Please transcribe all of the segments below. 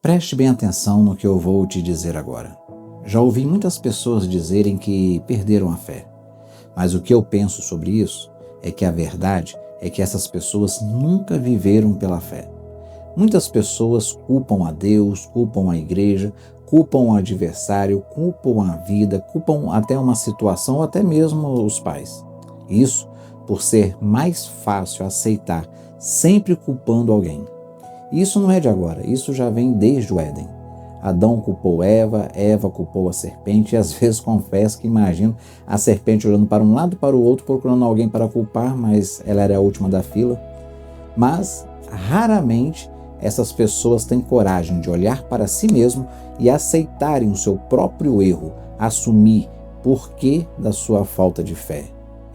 Preste bem atenção no que eu vou te dizer agora. Já ouvi muitas pessoas dizerem que perderam a fé, mas o que eu penso sobre isso é que a verdade é que essas pessoas nunca viveram pela fé. Muitas pessoas culpam a Deus, culpam a igreja, culpam o adversário, culpam a vida, culpam até uma situação ou até mesmo os pais. Isso por ser mais fácil aceitar, sempre culpando alguém. Isso não é de agora, isso já vem desde o Éden. Adão culpou Eva, Eva culpou a serpente e às vezes confesso que imagino a serpente olhando para um lado e para o outro procurando alguém para culpar, mas ela era a última da fila. Mas raramente essas pessoas têm coragem de olhar para si mesmo e aceitarem o seu próprio erro, assumir porquê da sua falta de fé.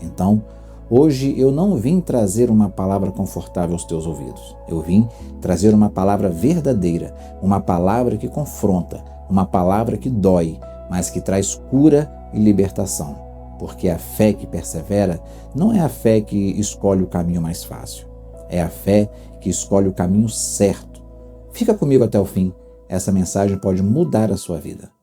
Então, hoje eu não vim trazer uma palavra confortável aos teus ouvidos. Eu vim trazer uma palavra verdadeira, uma palavra que confronta, uma palavra que dói, mas que traz cura e libertação. Porque a fé que persevera não é a fé que escolhe o caminho mais fácil. É a fé que escolhe o caminho certo. Fica comigo até o fim. Essa mensagem pode mudar a sua vida.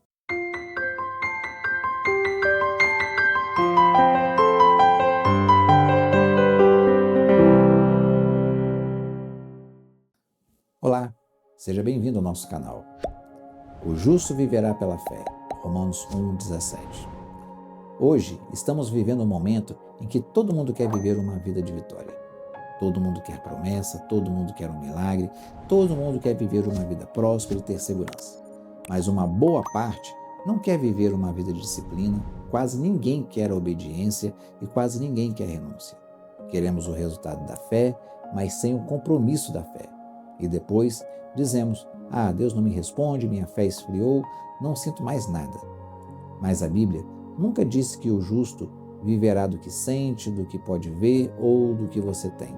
Olá, seja bem-vindo ao nosso canal. O justo viverá pela fé. Romanos 1,17. Hoje estamos vivendo um momento em que todo mundo quer viver uma vida de vitória. Todo mundo quer promessa, todo mundo quer um milagre, todo mundo quer viver uma vida próspera e ter segurança. Mas uma boa parte não quer viver uma vida de disciplina, quase ninguém quer a obediência e quase ninguém quer a renúncia. Queremos o resultado da fé, mas sem o compromisso da fé. E depois dizemos, Deus não me responde, minha fé esfriou, não sinto mais nada. Mas a Bíblia nunca disse que o justo viverá do que sente, do que pode ver ou do que você tem.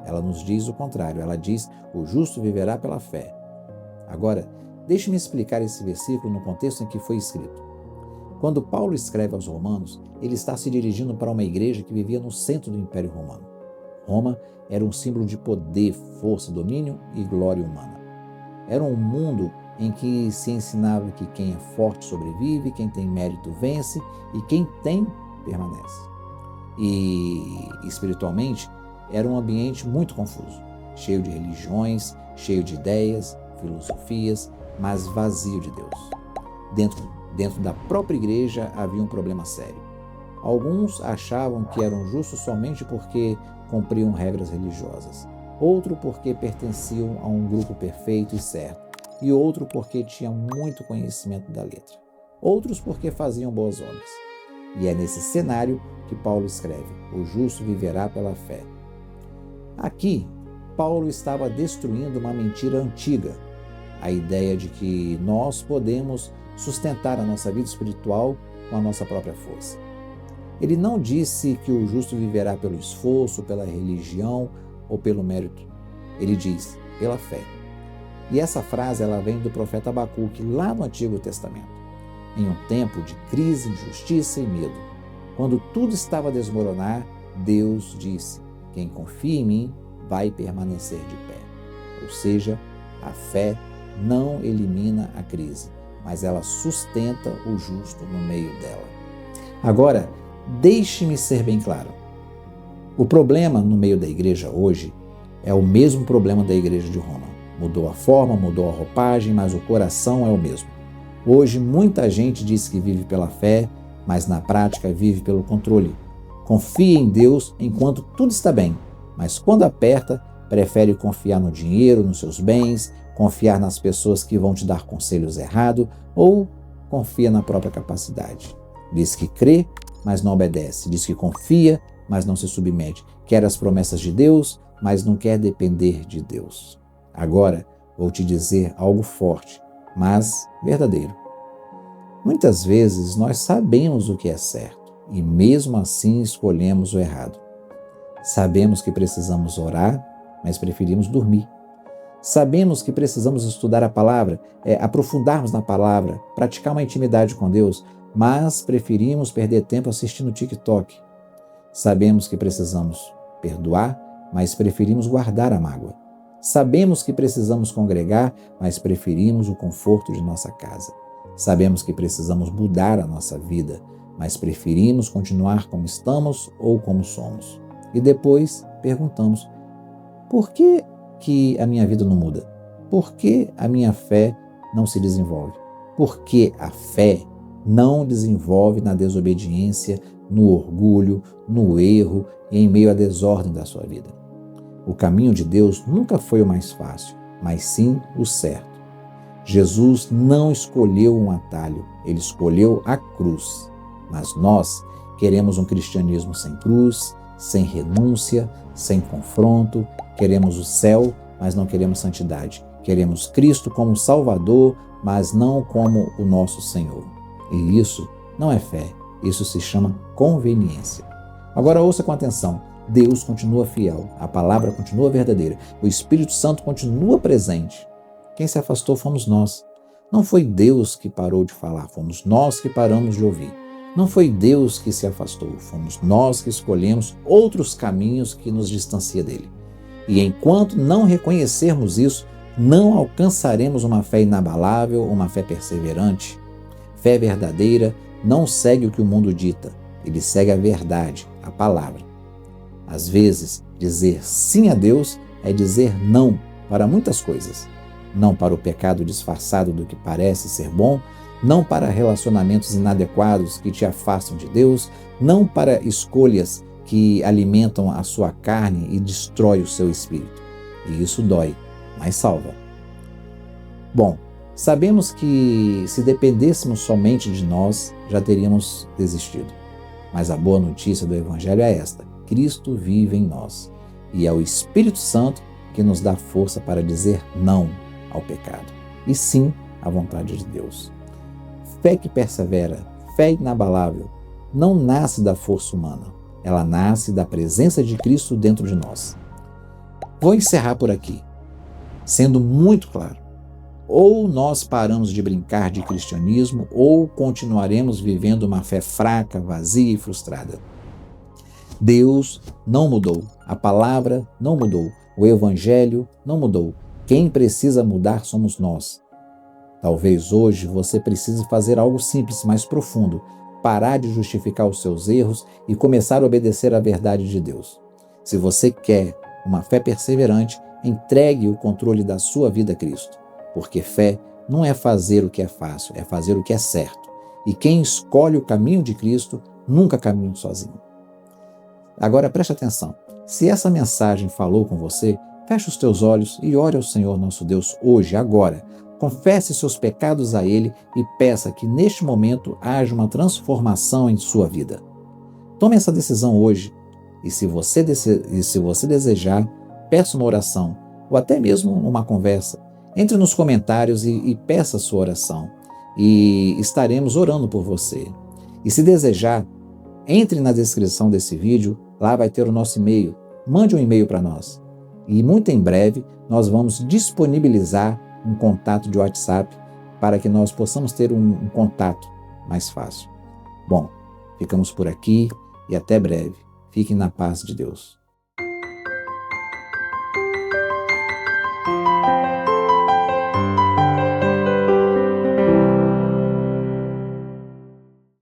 Ela nos diz o contrário, ela diz, o justo viverá pela fé. Agora, deixe-me explicar esse versículo no contexto em que foi escrito. Quando Paulo escreve aos Romanos, ele está se dirigindo para uma igreja que vivia no centro do Império Romano. Roma era um símbolo de poder, força, domínio e glória humana. Era um mundo em que se ensinava que quem é forte sobrevive, quem tem mérito vence e quem tem permanece. E espiritualmente era um ambiente muito confuso, cheio de religiões, cheio de ideias, filosofias, mas vazio de Deus. Dentro da própria igreja havia um problema sério. Alguns achavam que eram justos somente porque cumpriam regras religiosas, outro porque pertenciam a um grupo perfeito e certo, e outro porque tinham muito conhecimento da letra, outros porque faziam boas obras. E é nesse cenário que Paulo escreve, o justo viverá pela fé. Aqui, Paulo estava destruindo uma mentira antiga, a ideia de que nós podemos sustentar a nossa vida espiritual com a nossa própria força. Ele não disse que o justo viverá pelo esforço, pela religião ou pelo mérito. Ele diz, pela fé. E essa frase ela vem do profeta Abacuque, lá no Antigo Testamento. Em um tempo de crise, injustiça e medo, quando tudo estava a desmoronar, Deus disse, quem confia em mim vai permanecer de pé. Ou seja, a fé não elimina a crise, mas ela sustenta o justo no meio dela. Agora, deixe-me ser bem claro. O problema no meio da igreja hoje é o mesmo problema da igreja de Roma. Mudou a forma, mudou a roupagem, mas o coração é o mesmo. Hoje muita gente diz que vive pela fé, mas na prática vive pelo controle. Confia em Deus enquanto tudo está bem, mas quando aperta, prefere confiar no dinheiro, nos seus bens, confiar nas pessoas que vão te dar conselhos errados ou confia na própria capacidade. Diz que crê, mas não obedece. Diz que confia, mas não se submete. Quer as promessas de Deus, mas não quer depender de Deus. Agora, vou te dizer algo forte, mas verdadeiro. Muitas vezes nós sabemos o que é certo e mesmo assim escolhemos o errado. Sabemos que precisamos orar, mas preferimos dormir. Sabemos que precisamos estudar a palavra, aprofundarmos na palavra, praticar uma intimidade com Deus, mas preferimos perder tempo assistindo TikTok. Sabemos que precisamos perdoar, mas preferimos guardar a mágoa. Sabemos que precisamos congregar, mas preferimos o conforto de nossa casa. Sabemos que precisamos mudar a nossa vida, mas preferimos continuar como estamos ou como somos. E depois perguntamos: por que a minha vida não muda? Por que a minha fé não se desenvolve? Por que a fé não desenvolve na desobediência, no orgulho, no erro e em meio à desordem da sua vida? O caminho de Deus nunca foi o mais fácil, mas sim o certo. Jesus não escolheu um atalho, ele escolheu a cruz. Mas nós queremos um cristianismo sem cruz, sem renúncia, sem confronto. Queremos o céu, mas não queremos santidade. Queremos Cristo como Salvador, mas não como o nosso Senhor. E isso não é fé, isso se chama conveniência. Agora ouça com atenção. Deus continua fiel, a palavra continua verdadeira, o Espírito Santo continua presente. Quem se afastou fomos nós. Não foi Deus que parou de falar, fomos nós que paramos de ouvir. Não foi Deus que se afastou, fomos nós que escolhemos outros caminhos que nos distanciam dele. E enquanto não reconhecermos isso, não alcançaremos uma fé inabalável, uma fé perseverante. Fé verdadeira não segue o que o mundo dita, ele segue a verdade, a palavra. Às vezes, dizer sim a Deus é dizer não para muitas coisas. Não para o pecado disfarçado do que parece ser bom, não para relacionamentos inadequados que te afastam de Deus, não para escolhas que alimentam a sua carne e destrói o seu espírito. E isso dói, mas salva. Bom, sabemos que se dependêssemos somente de nós, já teríamos desistido. Mas a boa notícia do Evangelho é esta: Cristo vive em nós. E é o Espírito Santo que nos dá força para dizer não ao pecado e sim à vontade de Deus. Fé que persevera, fé inabalável, não nasce da força humana. Ela nasce da presença de Cristo dentro de nós. Vou encerrar por aqui, sendo muito claro. Ou nós paramos de brincar de cristianismo, ou continuaremos vivendo uma fé fraca, vazia e frustrada. Deus não mudou, a palavra não mudou, o Evangelho não mudou. Quem precisa mudar somos nós. Talvez hoje você precise fazer algo simples, mas profundo, parar de justificar os seus erros e começar a obedecer à verdade de Deus. Se você quer uma fé perseverante, entregue o controle da sua vida a Cristo, porque fé não é fazer o que é fácil, é fazer o que é certo. E quem escolhe o caminho de Cristo nunca caminha sozinho. Agora preste atenção, se essa mensagem falou com você, feche os teus olhos e ore ao Senhor nosso Deus hoje, agora. Confesse seus pecados a Ele e peça que neste momento haja uma transformação em sua vida. Tome essa decisão hoje e se você desejar, peça uma oração ou até mesmo uma conversa. Entre nos comentários e peça a sua oração e estaremos orando por você. E se desejar, entre na descrição desse vídeo, lá vai ter o nosso e-mail. Mande um e-mail para nós. E muito em breve nós vamos disponibilizar um contato de WhatsApp para que nós possamos ter um contato mais fácil. Bom, ficamos por aqui e até breve. Fiquem na paz de Deus.